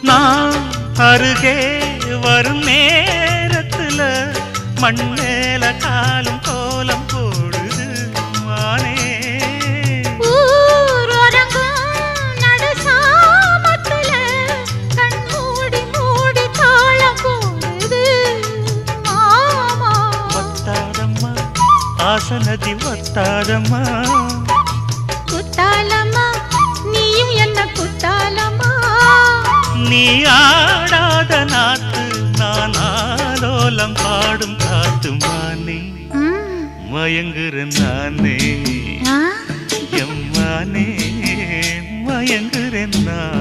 நான் அருகே வரும் நேரத்துல மண்ணேல காலும் கோலம் போடுது மானே. ஒத்தாதம்மா ஆசனதி ஒத்தாதம்மா குத்தாலம்மா நீயும் என்ன குத்தாலம்மா. நீ ஆடாத நாத்து நான் ஆலோலம் பாடும் காத்து மானே மயங்குறேன் நானே எம்மானே மயங்குறேன் நான்.